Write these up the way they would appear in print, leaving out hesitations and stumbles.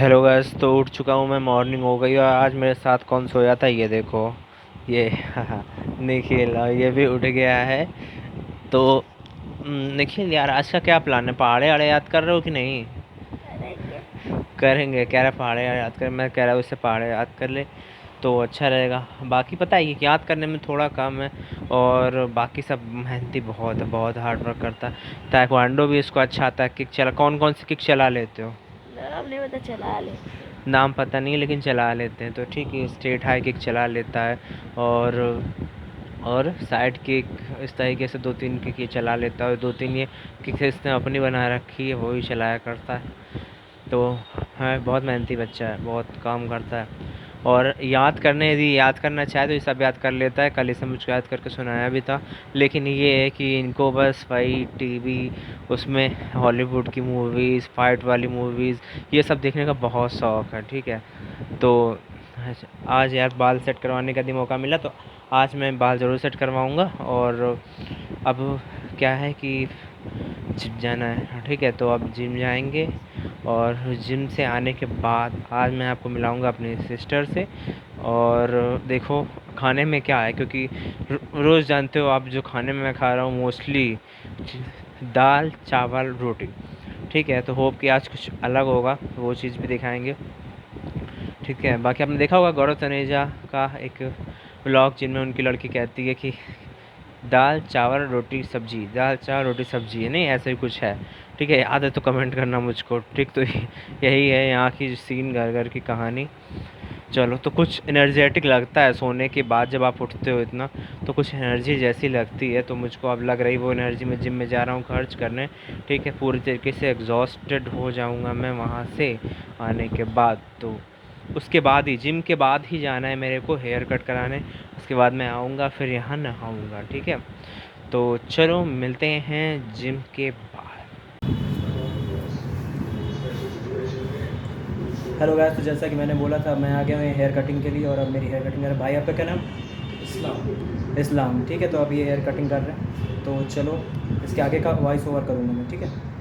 Hello guys. तो उठ चुका हूँ मैं, मॉर्निंग हो गई और आज मेरे साथ कौन सोया था ये देखो। ये निखिल, और ये भी उठ गया है। तो निखिल यार, आज का क्या प्लान है? पहाड़े आड़े याद कर रहे हो कि नहीं? करेंगे। करेंगे, कह रहा पहाड़े आड़े याद कर, मैं कह रहा हूँ उससे पहाड़े याद कर ले तो अच्छा रहेगा। बाकी पता है, ये याद करने में थोड़ा कम है और बाकी सब मेहनती बहुत है, बहुत हार्ड वर्क करता है। ताइक्वांडो भी इसको अच्छा आता है। किक चला, कौन कौन सी किक चला लेते हो? नाम नहीं पता, चला ले। नाम पता नहीं लेकिन चला लेते हैं तो ठीक है। स्ट्रेट हाई किक चला लेता है और साइड किक, इस तरीके से दो तीन किक ये चला लेता है और दो तीन ये किक इसने अपनी बना रखी है, वो भी चलाया करता है। तो है, बहुत मेहनती बच्चा है, बहुत काम करता है। और याद करने, यदि याद करना चाहे तो ये सब याद कर लेता है। कल इसे मुझको याद करके सुनाया भी था। लेकिन ये है कि इनको बस वही टीवी, उसमें हॉलीवुड की मूवीज़, फाइट वाली मूवीज़, ये सब देखने का बहुत शौक़ है। ठीक है, तो आज यार बाल सेट करवाने का भी मौका मिला तो आज मैं बाल ज़रूर सेट करवाऊँगा। और अब क्या है कि जिम जाना है। ठीक है, तो अब जिम जाएंगे और जिम से आने के बाद आज मैं आपको मिलाऊंगा अपनी सिस्टर से। और देखो खाने में क्या है, क्योंकि रोज़ जानते हो आप, जो खाने में मैं खा रहा हूँ मोस्टली दाल चावल रोटी। ठीक है, तो होप कि आज कुछ अलग होगा, वो चीज़ भी दिखाएंगे। ठीक है, बाकी आपने देखा होगा गौरव तनेजा का एक व्लॉग जिनमें उनकी लड़की कहती है कि दाल चावल रोटी सब्जी, दाल चावल रोटी सब्जी है, नहीं ऐसा ही कुछ है। ठीक है, याद है तो कमेंट करना मुझको। ठीक, तो यही है यहाँ की सीन, घर घर की कहानी। चलो, तो कुछ एनर्जेटिक लगता है सोने के बाद जब आप उठते हो इतना, तो कुछ एनर्जी जैसी लगती है। तो मुझको अब लग रही वो एनर्जी मैं जिम में जा रहा हूँ खर्च करने। ठीक है, पूरी तरीके से एग्जॉस्टेड हो जाऊँगा मैं वहाँ से आने के बाद। तो उसके बाद ही, जिम के बाद ही जाना है मेरे को हेयर कट कराने। उसके बाद मैं आऊँगा, फिर यहाँ नहाऊँगा। ठीक है, तो चलो मिलते हैं जिम के बाद। हेलो गाइस, तो जैसा कि मैंने बोला था, मैं आ गया हूँ हेयर कटिंग के लिए। और अब मेरी हेयर कटिंग कर भाई, आपका क्या नाम? इस्लाम। ठीक है, तो अब ये हेयर कटिंग कर रहे हैं, तो चलो इसके आगे का वॉइस ओवर करूँगा मैं। ठीक है,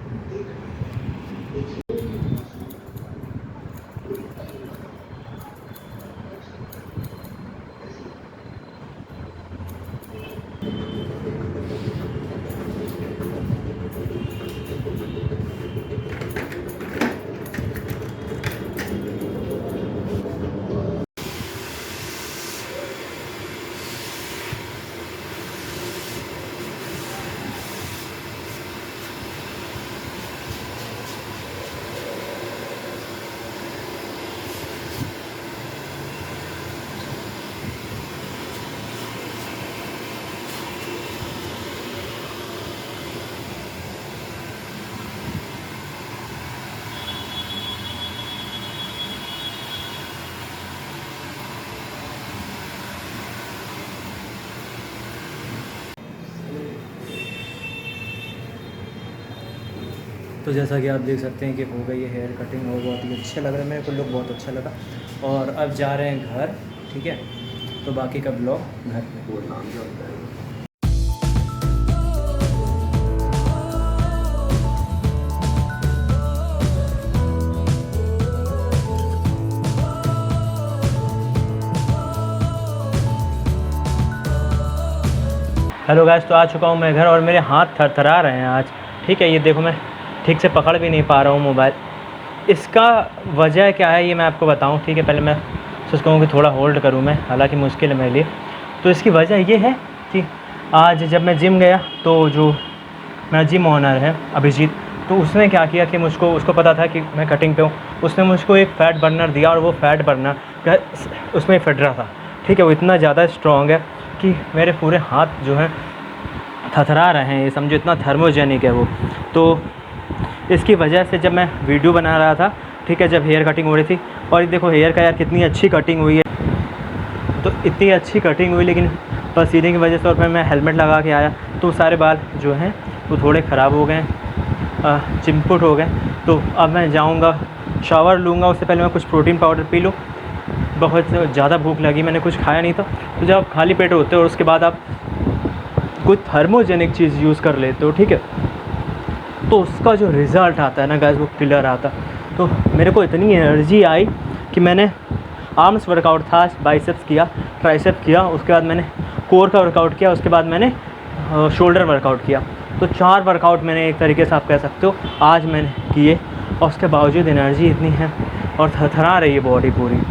तो जैसा कि आप देख सकते हैं कि हो गई है हेयर कटिंग और बहुत ही अच्छा लग रहा है, मेरे को लुक बहुत अच्छा लगा। और अब जा रहे हैं घर। ठीक है, तो बाकी का ब्लॉग घर पे। हेलो गाइस, तो आ चुका हूँ मैं घर और मेरे हाथ थरथरा रहे हैं आज। ठीक है, ये देखो मैं ठीक से पकड़ भी नहीं पा रहा हूँ मोबाइल। इसका वजह क्या है ये मैं आपको बताऊँ। ठीक है, पहले मैं सोच कहूँ कि थोड़ा होल्ड करूँ मैं, हालांकि मुश्किल है मेरे लिए। तो इसकी वजह ये है कि आज जब मैं जिम गया तो जो मेरा जिम ऑनर है अभिजीत, तो उसने क्या किया कि उसको पता था कि मैं कटिंग पे हूँ। उसने मुझको एक फ़ैट बर्नर दिया और वो फ़ैट बर्नर उसमें फट रहा था। ठीक है, वो इतना ज़्यादा स्ट्रॉन्ग है कि मेरे पूरे हाथ जो हैं थरथरा रहे हैं, ये समझो इतना थर्मोजेनिक है वो। तो इसकी वजह से जब मैं वीडियो बना रहा था, ठीक है, जब हेयर कटिंग हो रही थी, और ये देखो हेयर का यार कितनी अच्छी कटिंग हुई है। तो इतनी अच्छी कटिंग हुई, लेकिन पसीने की वजह से और फिर मैं हेलमेट लगा के आया तो सारे बाल जो हैं वो थोड़े ख़राब हो गए, चिंपुट हो गए। तो अब मैं जाऊँगा, शावर लूँगा, उससे पहले मैं कुछ प्रोटीन पाउडर पी लूँ। बहुत ज़्यादा भूख लगी, मैंने कुछ खाया नहीं था। तो जब आप खाली पेट होते हो और उसके बाद आप कोई थर्मोजेनिक चीज़ यूज़ कर लेते हो, ठीक है, तो उसका जो रिज़ल्ट आता है ना गाइस, वो किलर आता है। तो मेरे को इतनी एनर्जी आई कि मैंने आर्म्स वर्कआउट था, बाइसेप्स किया, ट्राइसेप्स किया, उसके बाद मैंने कोर का वर्कआउट किया, उसके बाद मैंने शोल्डर वर्कआउट किया। तो 4 वर्कआउट मैंने एक तरीके से आप कह सकते हो आज मैंने किए, और उसके बावजूद एनर्जी इतनी है और थरथरा रही है बॉडी पूरी।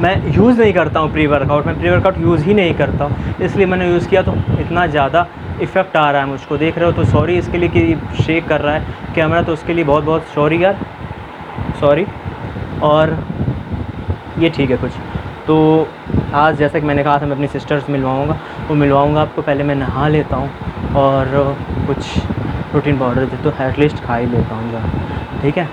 मैं यूज़ नहीं करता हूँ प्री वर्कआउट, मैं प्री वर्कआउट यूज़ ही नहीं करता हूँ, इसलिए मैंने यूज़ किया तो इतना ज़्यादा इफ़ेक्ट आ रहा है मुझको। देख रहे हो तो सॉरी इसके लिए कि शेक कर रहा है कैमरा, तो उसके लिए बहुत बहुत सॉरी यार, सॉरी। और ये ठीक है कुछ। तो आज जैसा कि मैंने कहा था मैं अपनी सिस्टर से मिलवाऊँगा, वो मिलवाऊँगा आपको। पहले मैं नहा लेता हूँ और कुछ प्रोटीन पाउडर दे तो एटलीस्ट खा ही लेता हूँ जरा, ठीक है।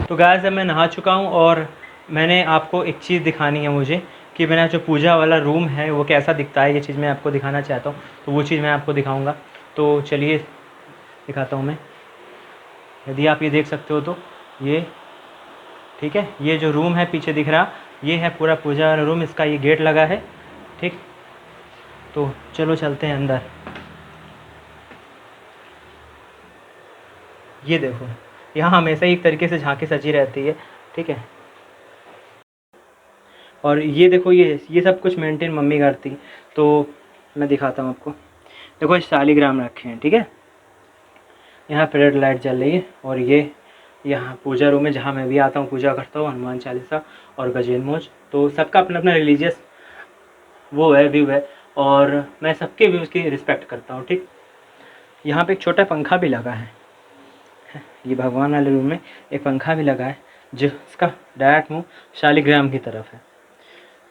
तो गाइस अब मैं नहा चुका हूँ और मैंने आपको एक चीज़ दिखानी है मुझे कि मेरा जो पूजा वाला रूम है वो कैसा दिखता है, ये चीज़ मैं आपको दिखाना चाहता हूँ। तो वो चीज़ मैं आपको दिखाऊँगा, तो चलिए दिखाता हूँ मैं। यदि आप ये देख सकते हो तो ये ठीक है, ये जो रूम है पीछे दिख रहा, ये है पूरा पूजा वाला रूम, इसका ये गेट लगा है, ठीक। तो चलो चलते हैं अंदर। ये देखो यहाँ हमेशा ही एक तरीके से झांकी सजी रहती है, ठीक है। और ये देखो ये सब कुछ मेंटेन मम्मी करती, तो मैं दिखाता हूँ आपको। देखो ये शालिग्राम रखे हैं, ठीक है। यहाँ पे रेड लाइट जल रही है और ये यहाँ पूजा रूम है जहाँ मैं भी आता हूँ, पूजा करता हूँ, हनुमान चालीसा और गजेंद्र मोक्ष। तो सबका अपना अपना रिलीजियस वो है, व्यू है, और मैं सबके व्यूज़ की रिस्पेक्ट करता हूँ, ठीक। यहाँ पे एक छोटा पंखा भी लगा है, ये भगवान वाले रूम में एक पंखा भी लगा है जिसका डायरेक्ट मुँह शालिग्राम की तरफ है।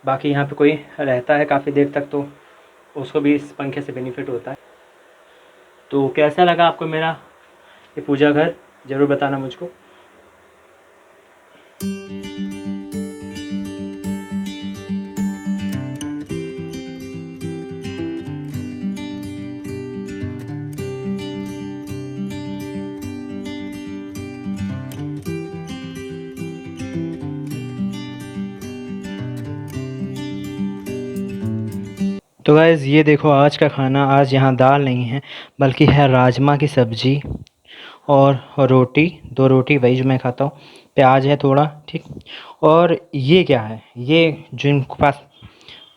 बाकी यहाँ पे कोई रहता है काफ़ी देर तक तो उसको भी इस पंखे से बेनिफिट होता है। तो कैसा लगा आपको मेरा ये पूजा घर, ज़रूर बताना मुझको। तो गाइज़ ये देखो आज का खाना, आज यहाँ दाल नहीं है बल्कि है राजमा की सब्ज़ी और रोटी, 2 रोटी वही जो मैं खाता हूँ, प्याज है थोड़ा, ठीक। और ये क्या है, ये जिनके पास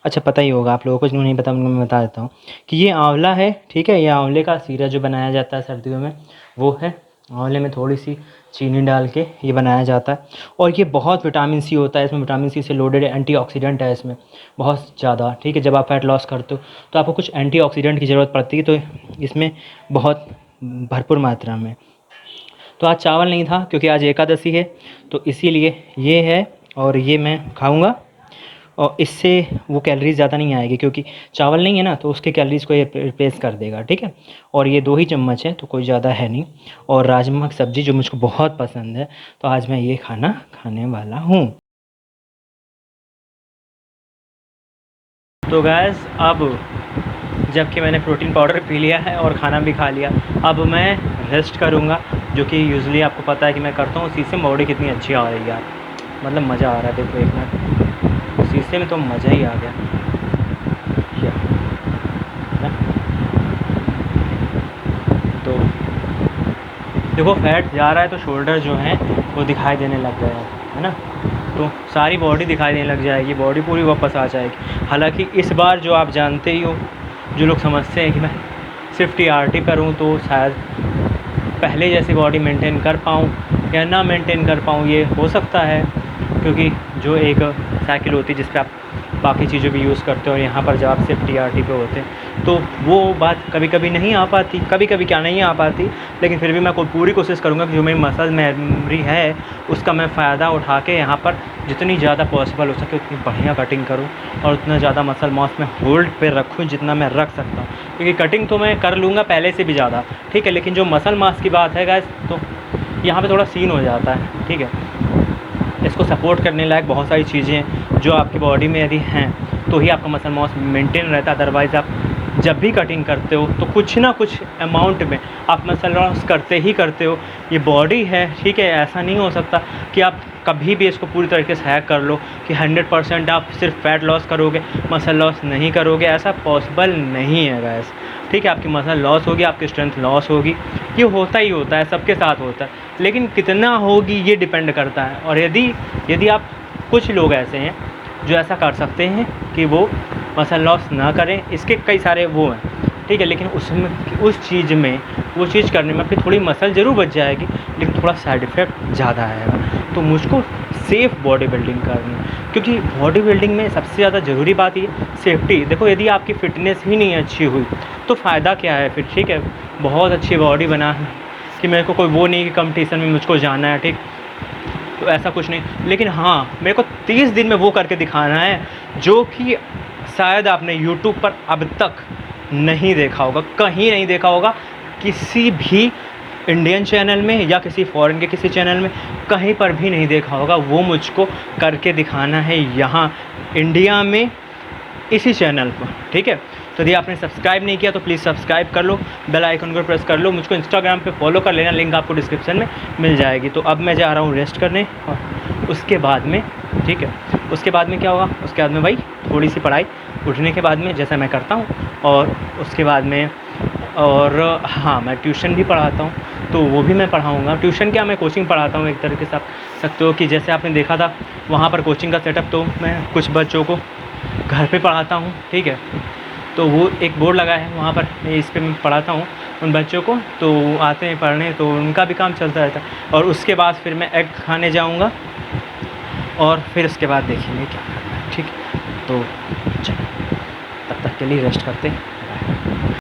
अच्छा पता ही होगा, आप लोगों को जो नहीं पता मैं बता देता हूँ कि ये आंवला है, ठीक है। ये आंवले का सीरा जो बनाया जाता है सर्दियों में वो है, आंवले में थोड़ी सी चीनी डाल के ये बनाया जाता है। और ये बहुत विटामिन सी होता है इसमें, विटामिन सी से लोडेड एंटीऑक्सीडेंट है इसमें बहुत ज़्यादा, ठीक है। जब आप फैट लॉस करते हो तो आपको कुछ एंटीऑक्सीडेंट की ज़रूरत पड़ती है, तो इसमें बहुत भरपूर मात्रा में। तो आज चावल नहीं था क्योंकि आज एकादशी है, तो इसीलिए ये है और ये मैं खाऊंगा। और इससे वो कैलोरीज ज़्यादा नहीं आएगी क्योंकि चावल नहीं है ना, तो उसके कैलोरीज को ये रिप्लेस कर देगा, ठीक है। और ये 2 ही चम्मच है तो कोई ज़्यादा है नहीं। और राजमा की सब्ज़ी जो मुझको बहुत पसंद है, तो आज मैं ये खाना खाने वाला हूँ। तो गैस अब जबकि मैंने प्रोटीन पाउडर पी लिया है और खाना भी खा लिया, अब मैं रेस्ट करूँगा, जो कि यूजुअली आपको पता है कि मैं करता हूँ। शीशे में बॉडी कितनी अच्छी आ रही है यार, मतलब मज़ा आ रहा है। देखो एक मिनट, शीशे में तो मज़ा ही आ गया क्या ना? तो देखो फैट जा रहा है तो शोल्डर जो है वो दिखाई देने लग गया है ना, तो सारी बॉडी दिखाई देने लग जाएगी, बॉडी पूरी वापस आ जाएगी। हालांकि इस बार जो आप जानते ही हो, जो लोग समझते हैं कि मैं सिर्फ टीआरटी करूँ तो शायद पहले जैसी बॉडी मेंटेन कर पाऊँ या ना मेंटेन कर पाऊँ, ये हो सकता है। क्योंकि जो एक साइकिल होती है जिस पे आप बाकी चीज़ें भी यूज़ करते हो और यहाँ पर जब आप सिर्फ टीआरटी पे होते हैं तो वो बात कभी कभी नहीं आ पाती, कभी कभी क्या नहीं आ पाती। लेकिन फिर भी मैं पूरी कोशिश करूँगा कि जो मेरी मसल मेमोरी है उसका मैं फ़ायदा उठा के यहाँ पर जितनी ज़्यादा पॉसिबल हो सके उतनी बढ़िया कटिंग करूँ और उतना ज़्यादा मसल मास में होल्ड पे रखूँ जितना मैं रख सकता हूँ। क्योंकि कटिंग तो मैं कर लूँगा पहले से भी ज़्यादा, ठीक है, लेकिन जो मसल मास की बात है गाइस, तो यहाँ पर थोड़ा सीन हो जाता है, ठीक है। इसको सपोर्ट करने लायक बहुत सारी चीज़ें जो आपकी बॉडी में यदि हैं तो ही आपका मसल मास मेंटेन रहता है। अदरवाइज़ आप जब भी कटिंग करते हो तो कुछ ना कुछ अमाउंट में आप मसल लॉस करते ही करते हो। ये बॉडी है, ठीक है, ऐसा नहीं हो सकता कि आप कभी भी इसको पूरी तरीके से हैक कर लो कि 100% आप सिर्फ फैट लॉस करोगे, मसल लॉस नहीं करोगे, ऐसा पॉसिबल नहीं है गाइस, ठीक है। आपकी मसल लॉस होगी, आपकी स्ट्रेंथ लॉस होगी, ये होता ही होता है, सबके साथ होता है। लेकिन कितना होगी ये डिपेंड करता है। और यदि आप, कुछ लोग ऐसे हैं जो ऐसा कर सकते हैं कि वो मसल लॉस ना करें, इसके कई सारे वो हैं, ठीक है, लेकिन उसमें उस चीज़ में वो चीज़ करने में अपनी थोड़ी मसल ज़रूर बच जाएगी, लेकिन थोड़ा साइड इफ़ेक्ट ज़्यादा आएगा। तो मुझको सेफ़ बॉडी बिल्डिंग करनी है, क्योंकि बॉडी बिल्डिंग में सबसे ज़्यादा ज़रूरी बात ये सेफ्टी। देखो, यदि आपकी फ़िटनेस ही नहीं अच्छी हुई तो फ़ायदा क्या है फिर, ठीक है, बहुत अच्छी बॉडी बना कि मेरे को कोई वो नहीं कि कंपटीशन में मुझको जाना है, ठीक, तो ऐसा कुछ नहीं। लेकिन हाँ, मेरे को 30 दिन में वो करके दिखाना है जो कि शायद आपने यूट्यूब पर अब तक नहीं देखा होगा, कहीं नहीं देखा होगा, किसी भी इंडियन चैनल में या किसी फॉरेन के किसी चैनल में, कहीं पर भी नहीं देखा होगा। वो मुझको करके दिखाना है यहाँ इंडिया में, इसी चैनल पर, ठीक है। तो यदि आपने सब्सक्राइब नहीं किया तो प्लीज़ सब्सक्राइब कर लो, बेल आइकन को प्रेस कर लो, मुझको इंस्टाग्राम पे फॉलो कर लेना, लिंक आपको डिस्क्रिप्शन में मिल जाएगी। तो अब मैं जा रहा हूँ रेस्ट करने, और उसके बाद में, ठीक है, उसके बाद में क्या होगा, उसके बाद में भाई थोड़ी सी पढ़ाई उठने के बाद में जैसा मैं करता हूँ, और उसके बाद में, और हाँ, मैं ट्यूशन भी पढ़ाता हूँ, तो वो भी मैं पढ़ाऊँगा। ट्यूशन क्या, मैं कोचिंग पढ़ाता हूँ एक तरीके से आप सकते हो कि जैसे आपने देखा था वहाँ पर कोचिंग का सेटअप, तो मैं कुछ बच्चों को घर पे पढ़ाता हूँ, ठीक है। तो वो एक बोर्ड लगा है वहाँ पर, इस पे मैं पढ़ाता हूँ उन बच्चों को, तो आते हैं पढ़ने, तो उनका भी काम चलता रहता है। और उसके बाद फिर मैं एग खाने जाऊँगा, और फिर उसके बाद देखेंगे क्या करना है, ठीक है। तो चलो, तब तक के लिए रेस्ट करते हैं।